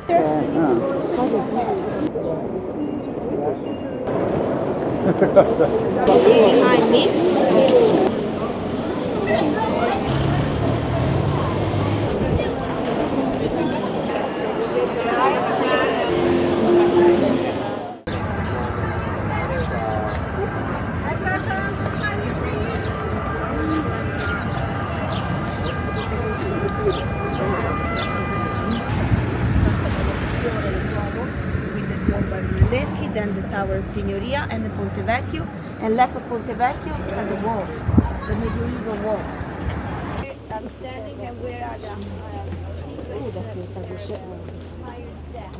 You see behind me? Then the Tower of Signoria and the Ponte Vecchio, and left of Ponte Vecchio and the walls, the medieval walls. I'm standing and where are the higher steps?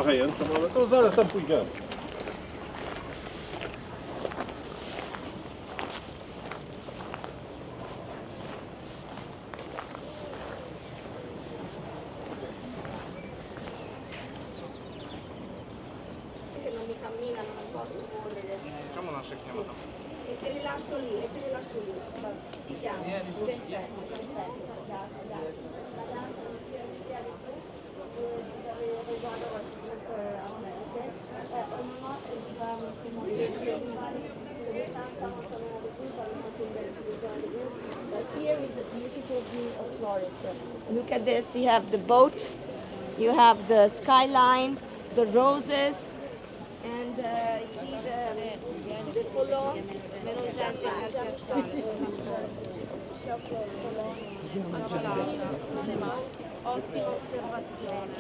Helyen, to zaraz tam pójdziemy. Facciamo una cerchiamata. E te li lascio lì, Ti chiamo. Here is a beautiful view of Florence. Look at this, you have the boat, you have the skyline, the roses, and see the colon. Ottima osservazione.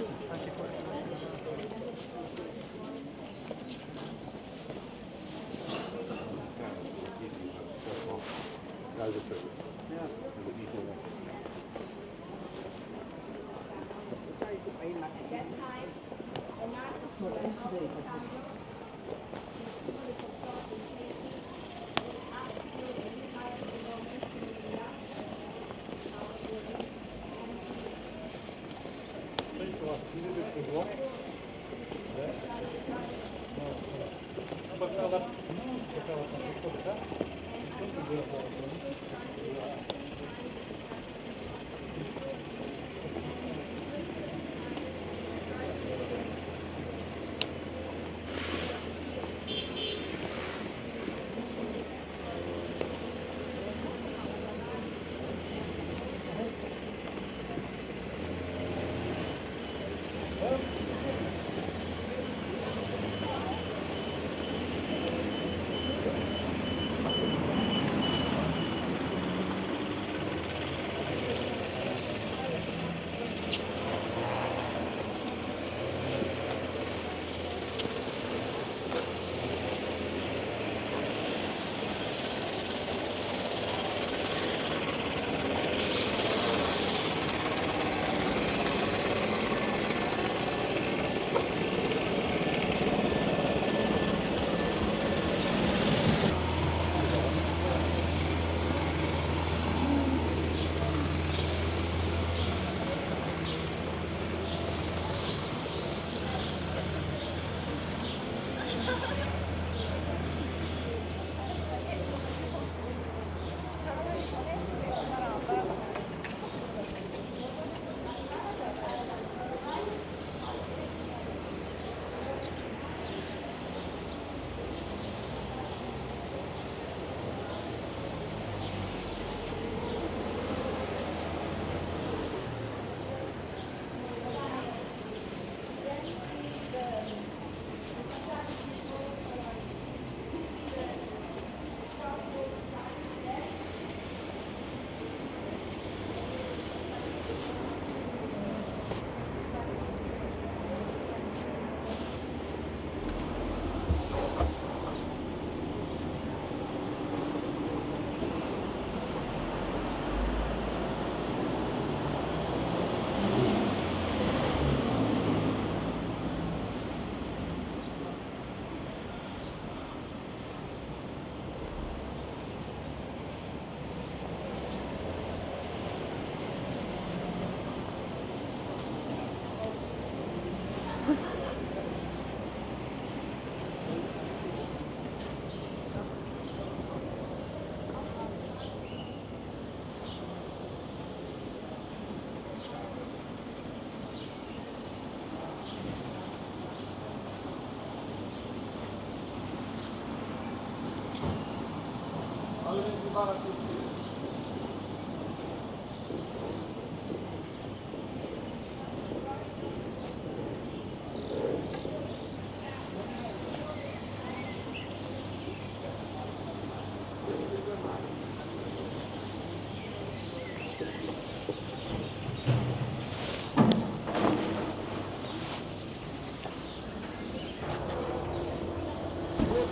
We're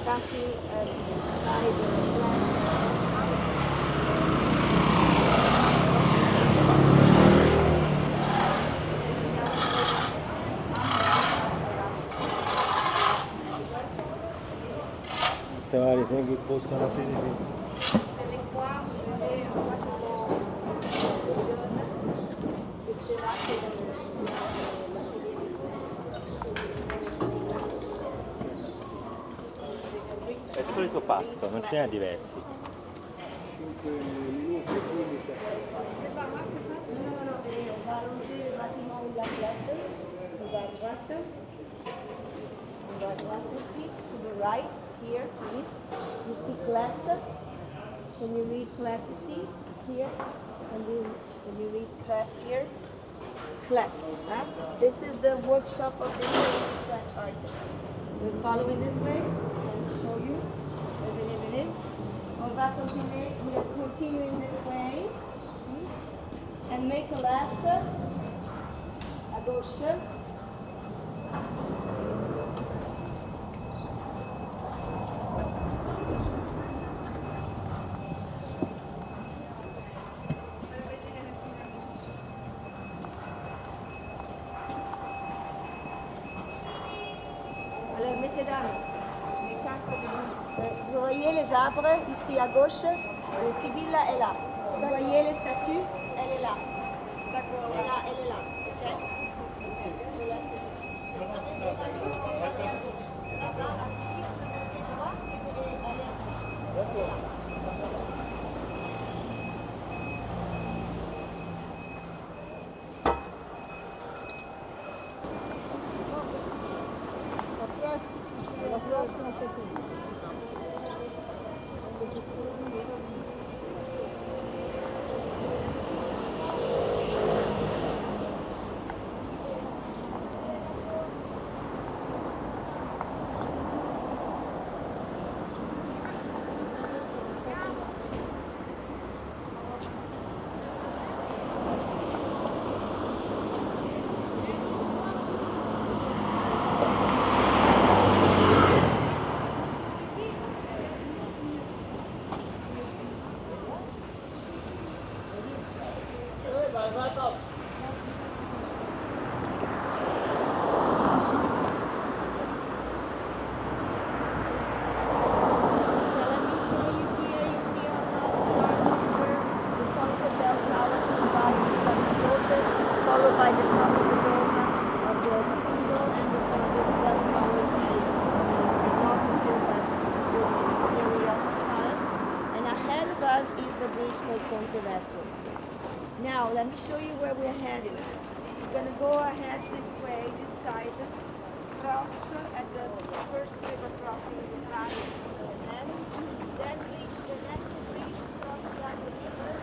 passing by the Vari, come che posta la sede qui? Vede qua, vede facciamo le serate È il solito passo, non ce n'è diversi. 5 minuti e 15. on va allonger rapidement la plate. On va à droite. On va à droite aussi. To the right, here, please. You see clef. Can you read clef, you see? Here. Can you read clef here? Clef. Huh? This is the workshop of the clef artist. We're following this way. Let me show you. Venez. On va continuer. We are continuing this way. And make a left, à gauche. Alors, messieurs, dames, les quatre vous voyez les arbres ici à gauche, Sibylla est là. Vous voyez les statues, elle est là. D'accord. Elle est là. Ok. Là-bas, ici, vous avancez droit et vous allez là. La prossima c'è qui. Followed by the top of the dome of the cathedral and the bell tower not Victoria's Palace. And ahead of us is the bridge called Ponte Vecchio. Now let me show you where we're heading. We're going to go ahead this way, this side, cross at the first river crossing in the valley, and then reach the next bridge, cross the other river,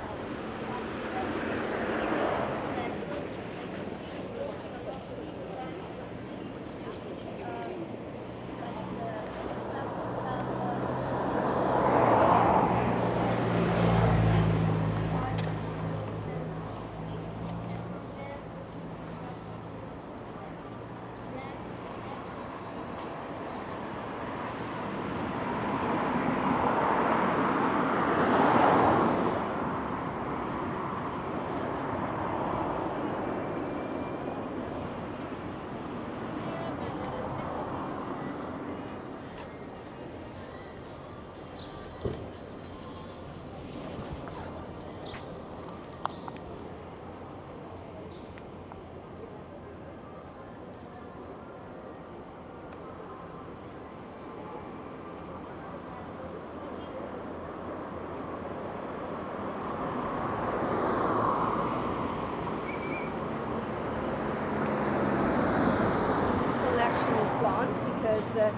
is gone because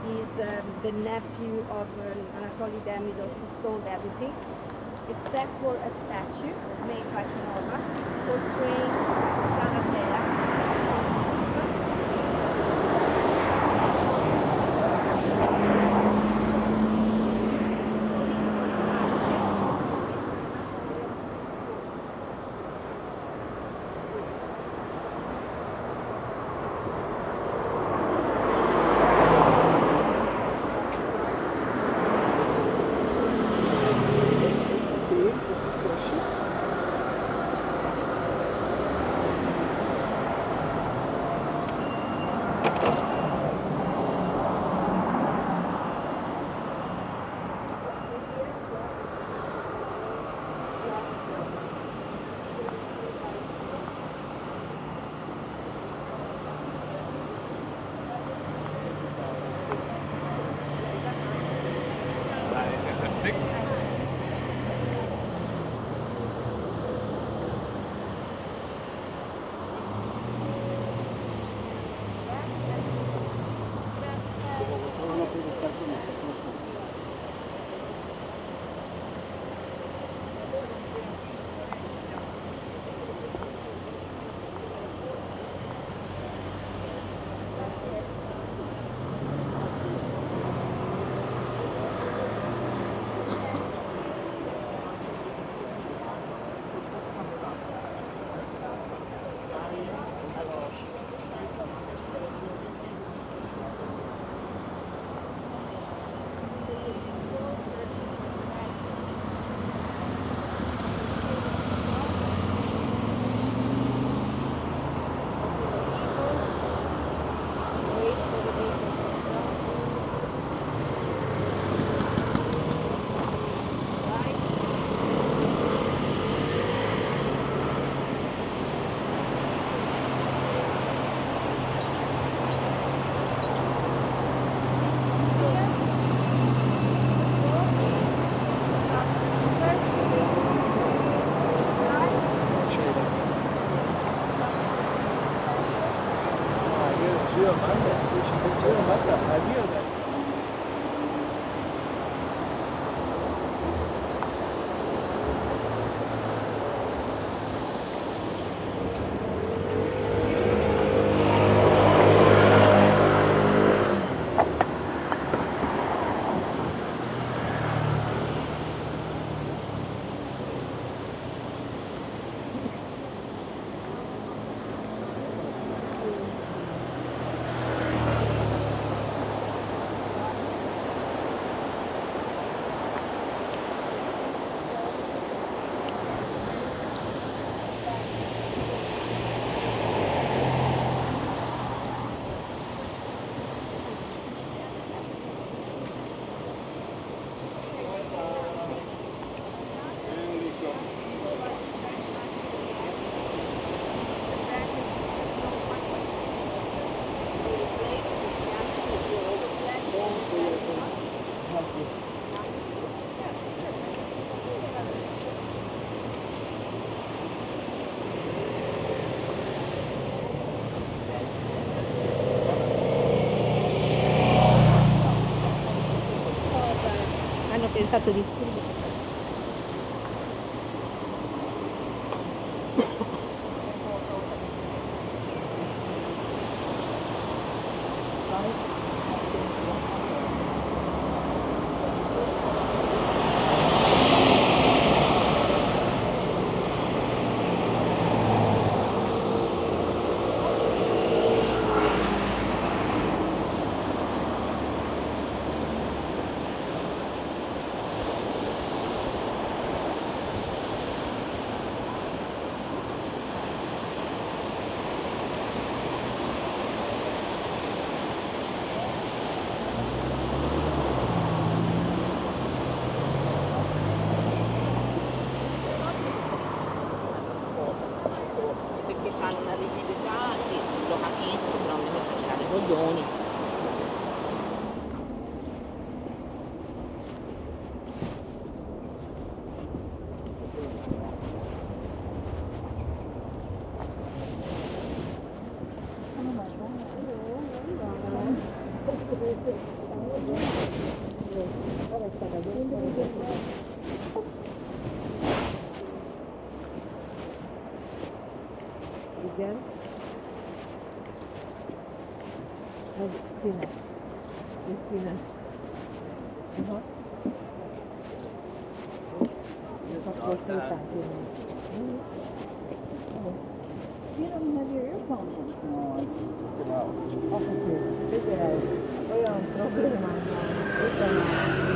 he's the nephew of Anatoly Demidov who sold everything. except for a statue made by Canova portraying Galilea. pensato di scrivere. Fanno una rigidità che lo capisco, però a me mi fa girare i coglioni. Again? Cristina. Cristina. Uh-huh. You don't have your earphones in. Ho capito, poi ho un problema, spontanei.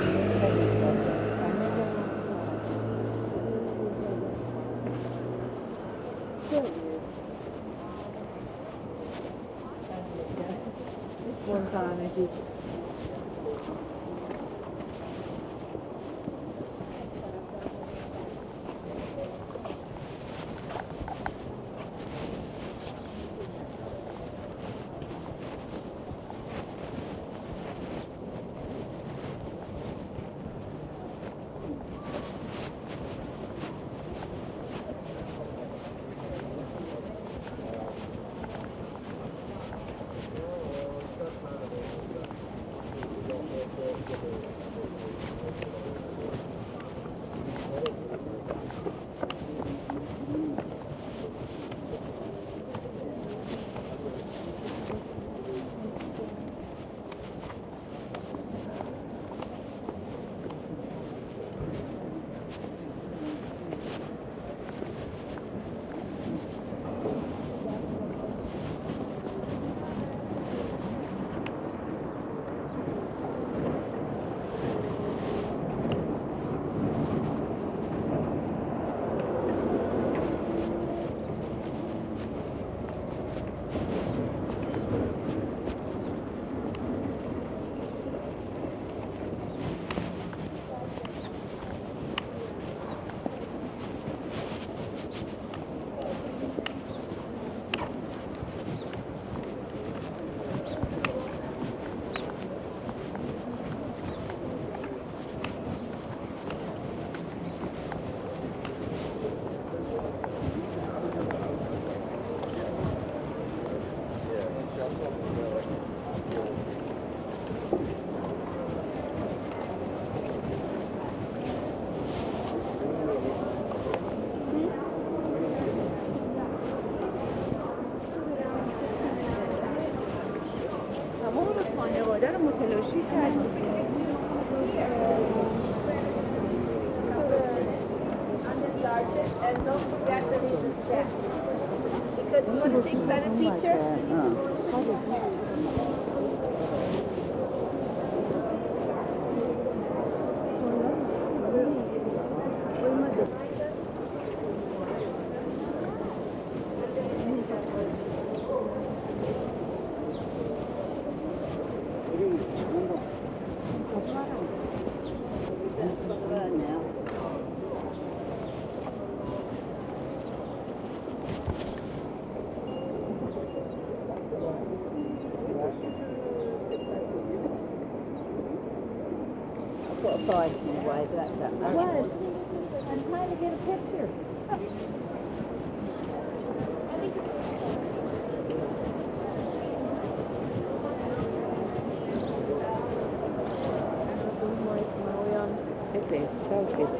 And don't forget that it's a step. Because you want to take better picture. Bye. That's up. I was. I'm trying to get a picture. So good.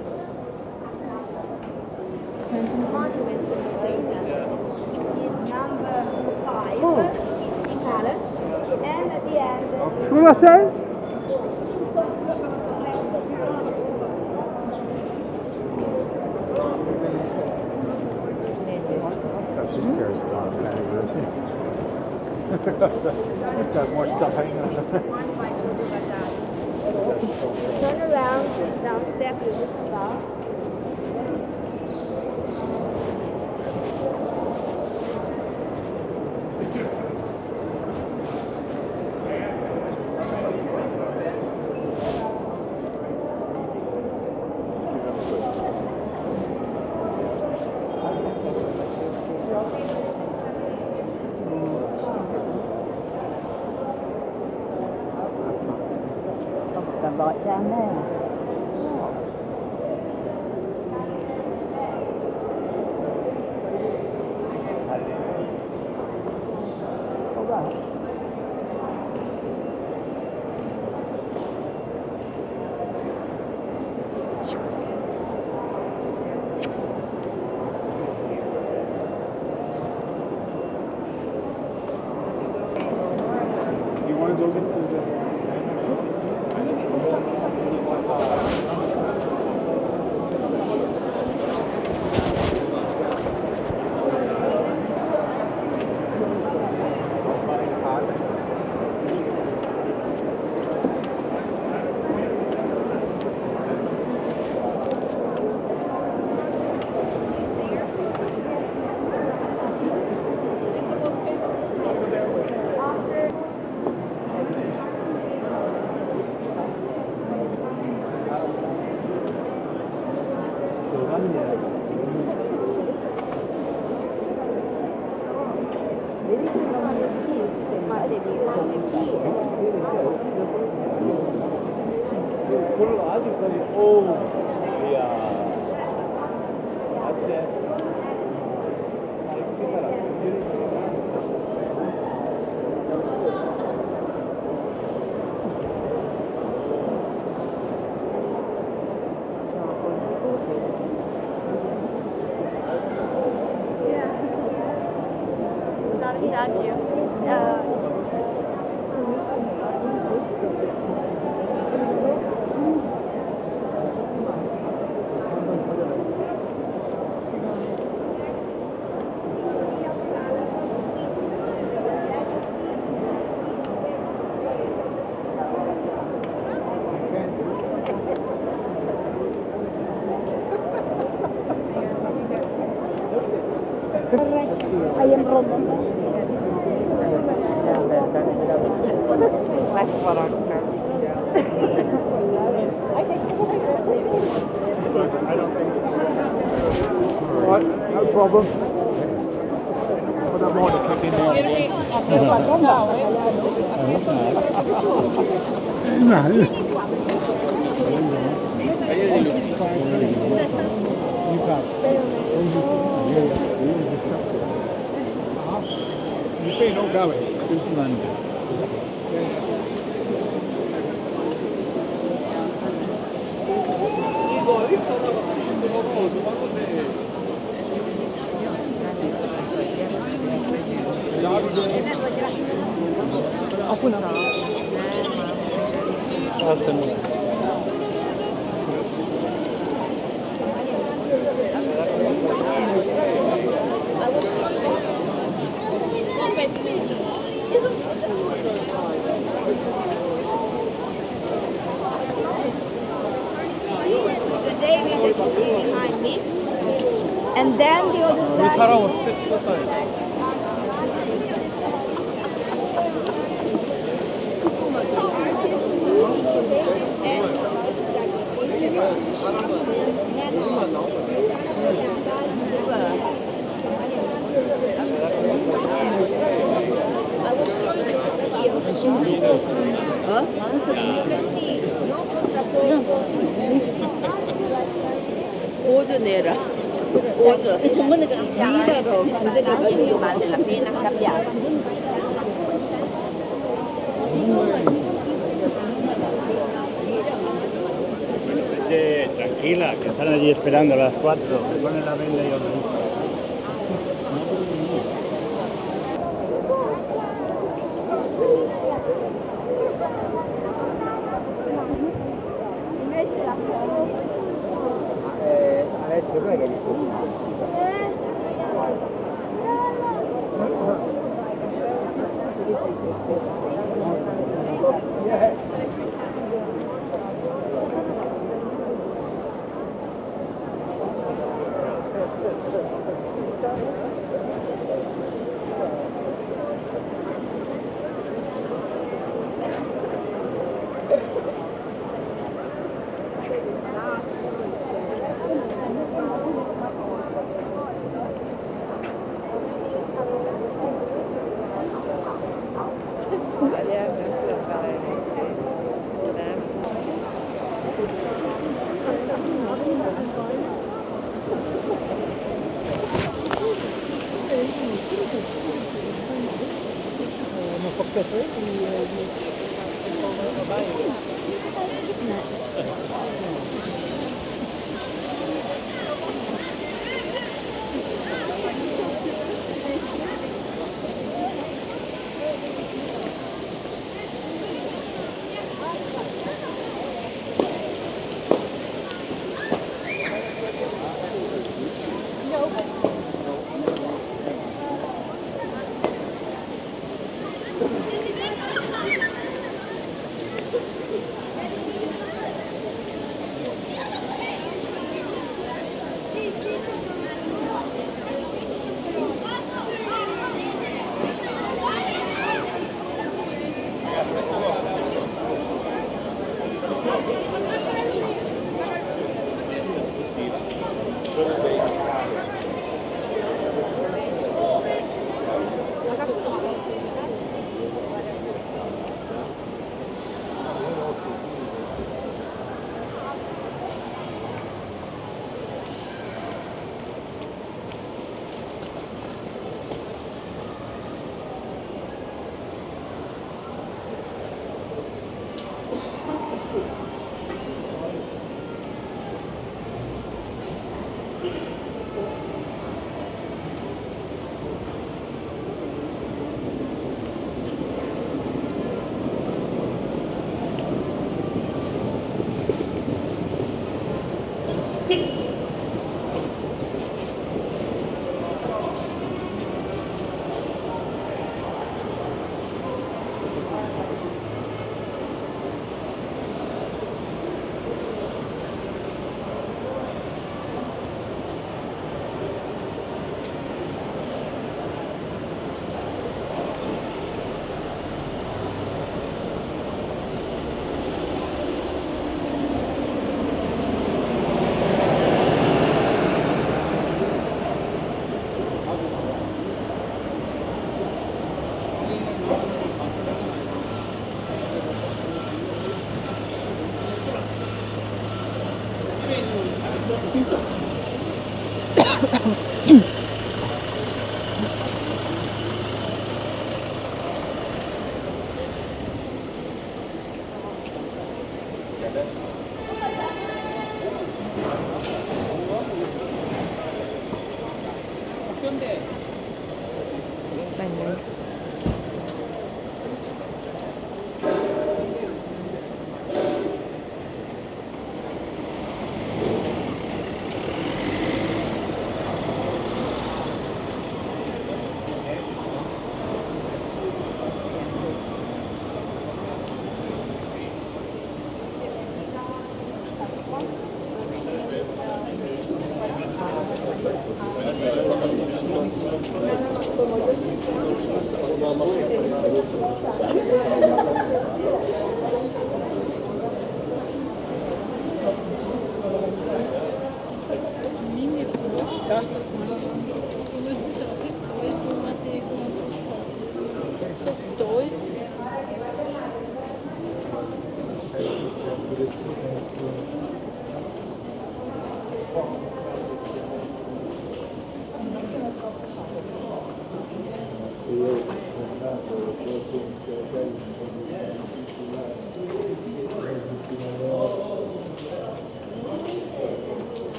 Monuments in the same is number 5, Uffizi Palace, and at the end, Cosa sei? It's got more stuff hanging on it. turn around, down steps, you look about. Right down there. All right. Oh, yeah. I am Roman. Right, no problem. Put that motor kick in there. You see, not going. The David that you see behind me, and then the other side. I will show you here. nera. 정말 미라로 만들어가지고 vale la pena cambiare. Tranquila, que están allí esperando a las 4, se ponen la venda y otro.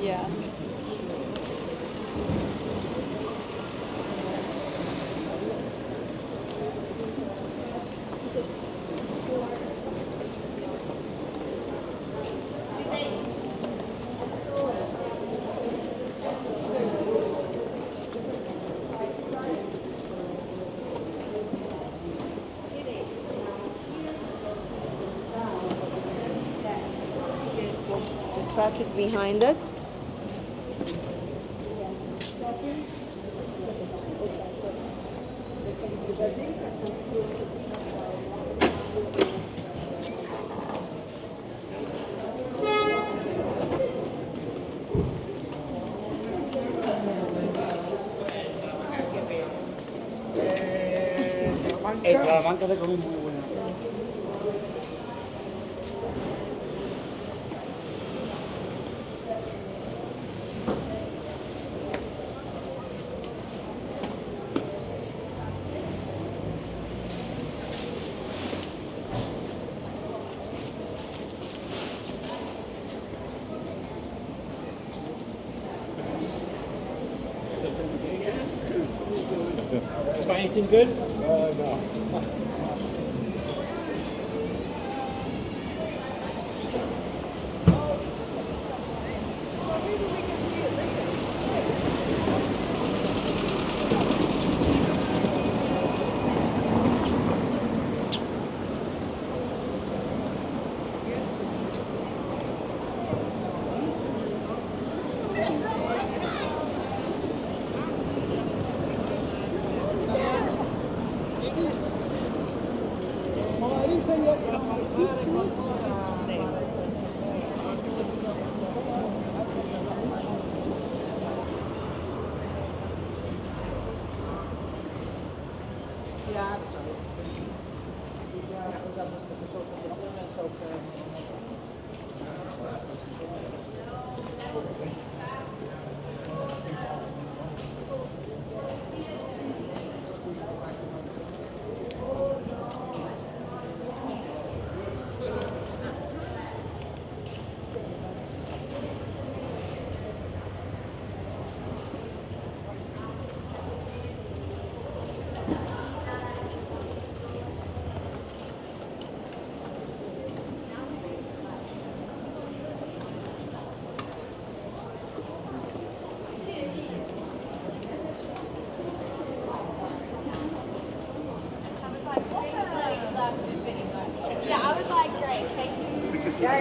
Yeah. The truck is behind us. Salamanca se come muy buena. Got anything good? No.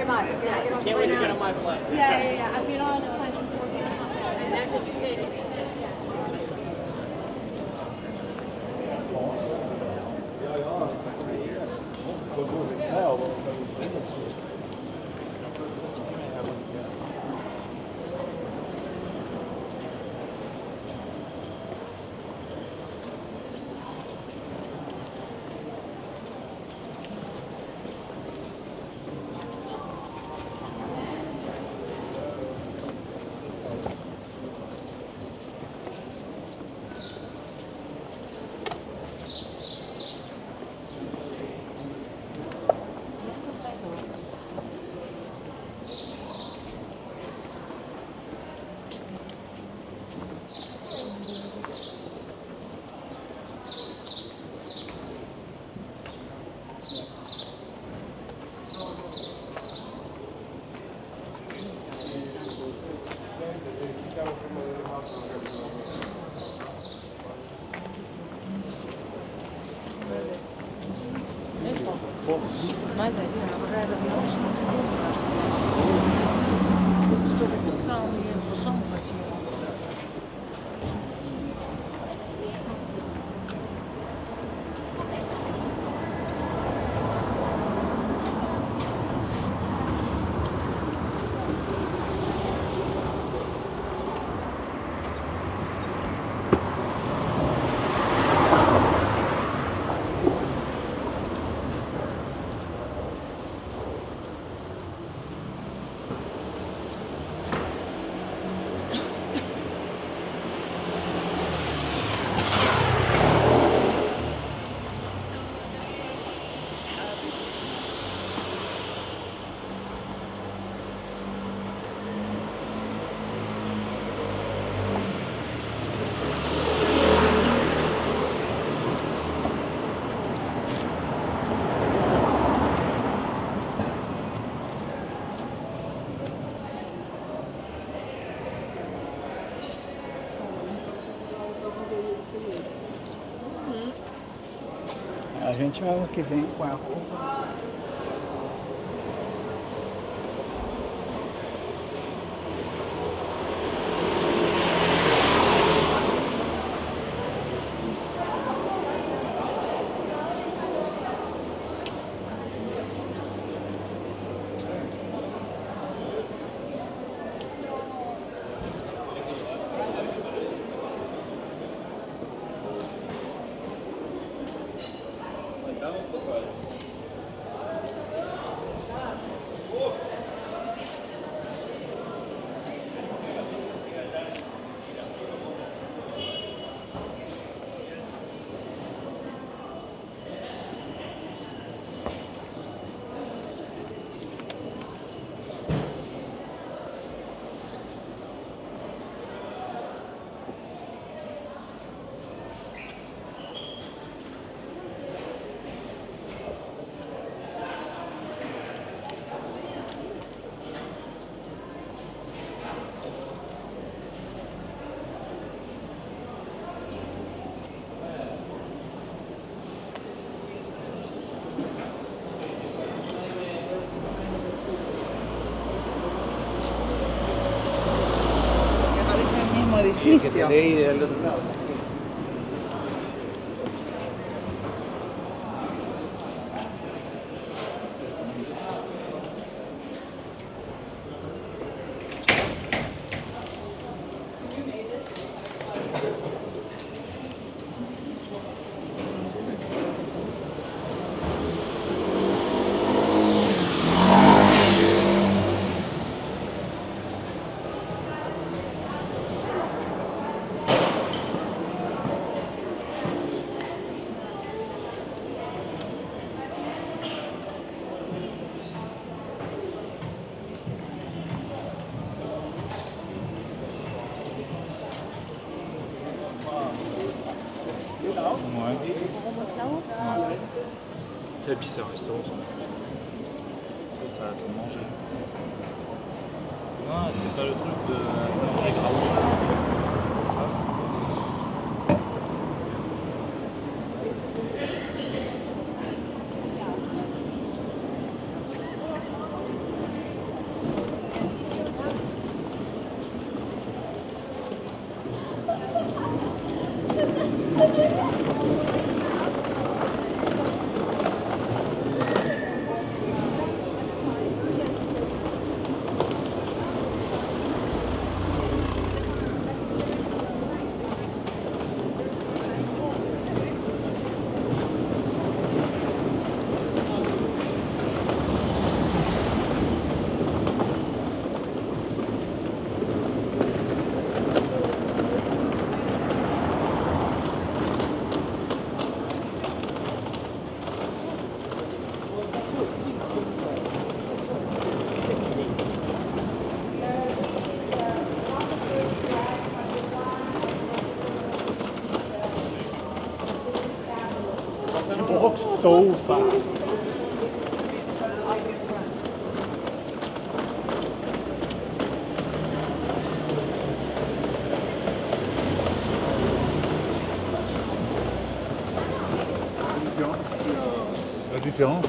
very much. Can't wait to get on my flight. Yeah. I've been on Mas aí, A gente vai ano que vem com a roupa. Edificio. Lei del otro lado. Et puis c'est un restaurant, ça va te manger. Non, c'est pas le truc de manger gras. so far. La différence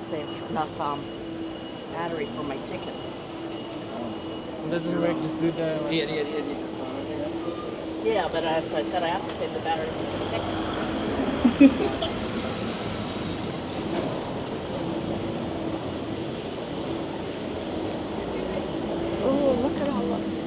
Save enough battery for my tickets. Doesn't work, just do the... Yeah, but that's why I said I have to save the battery for the tickets. Oh, look at all of them.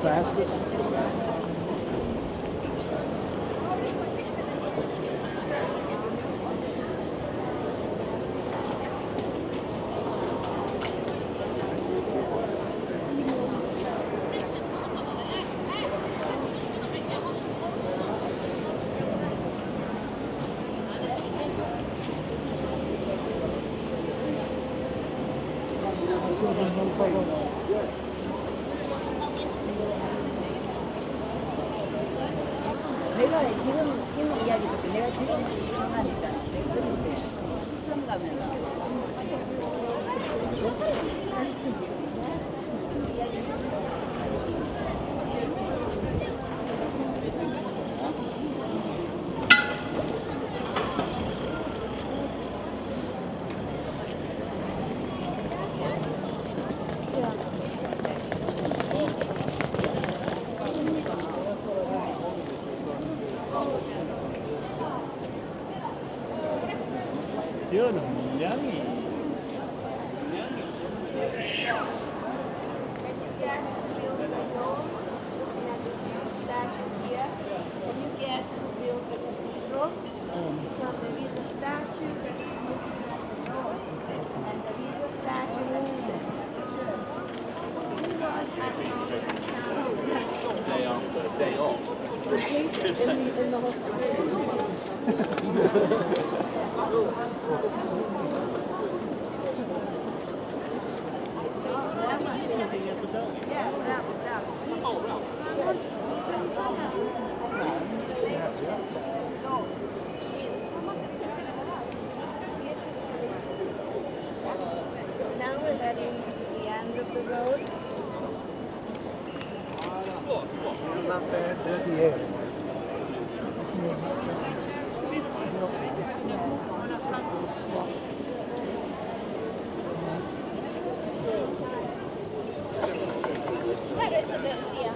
fastest. 내가 지금 이야기도 내가 지금 생각하니까 그런데 수성 가면 Fiore, milani. Day Now we're heading to the end of the road. Not bad, dirty air. Where is it? Yeah.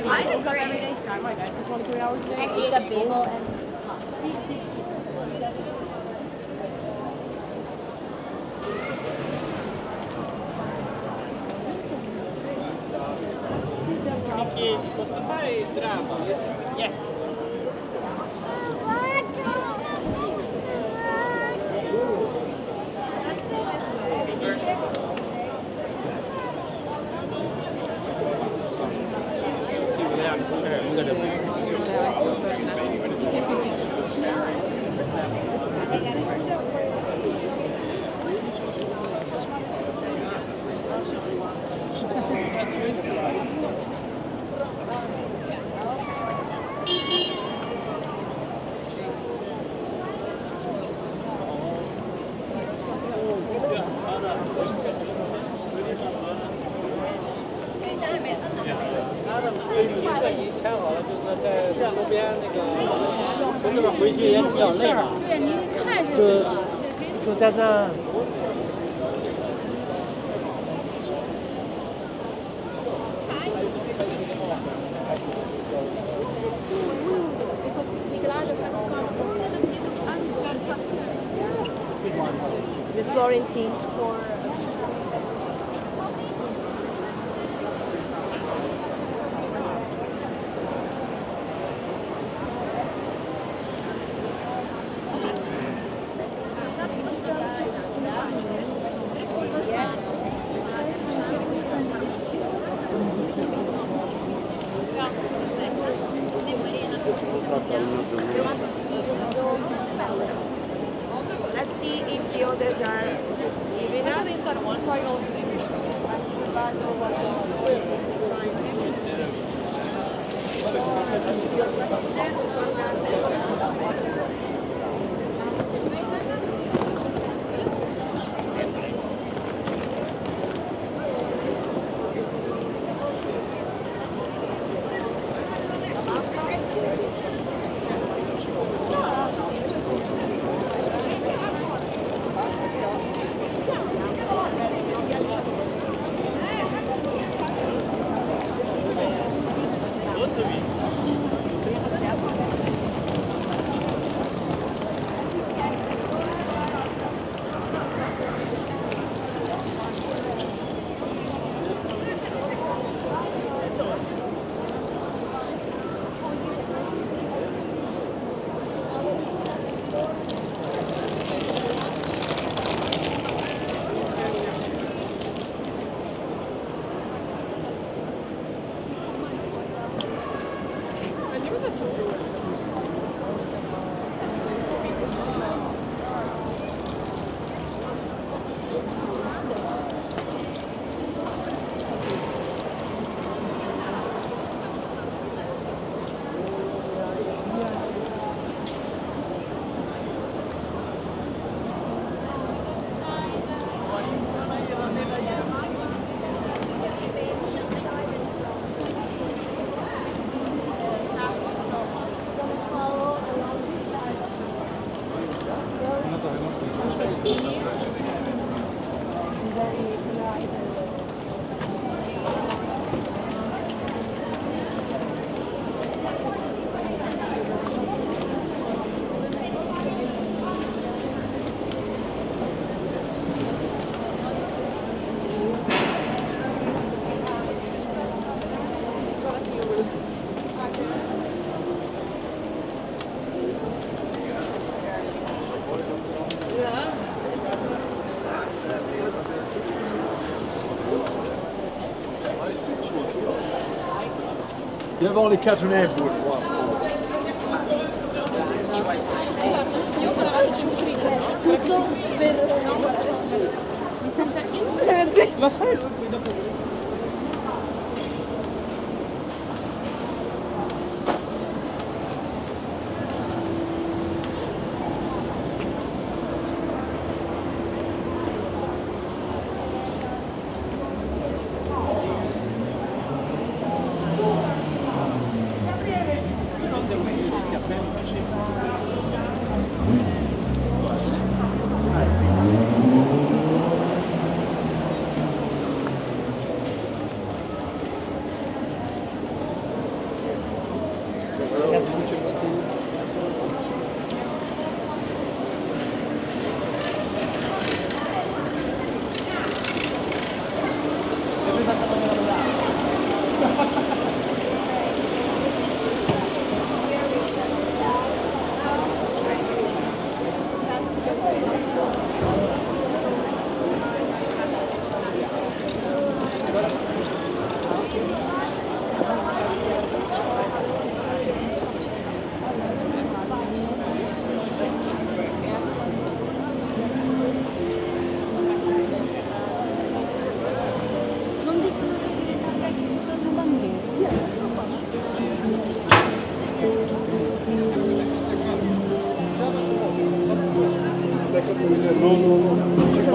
I can cook every day, so I'm like, that's 23 hours a day. I eat a bagel and Posso fare il drama? Yes.对，您看是什么？就在这。the Florentines for Let's see if the others are giving us. You've only cut an airport. Tutto per... Mi sento... Ma fai?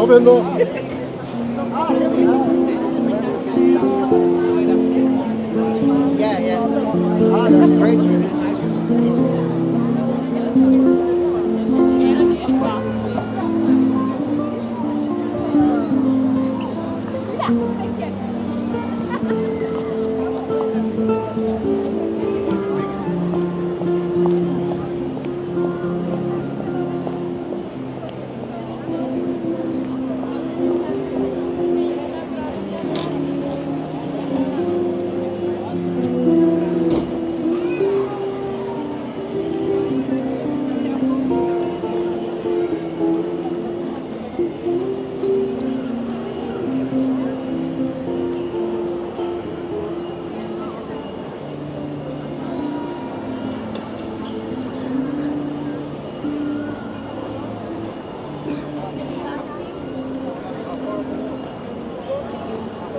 Muovendo. Yeah, yeah. Oh, that's great.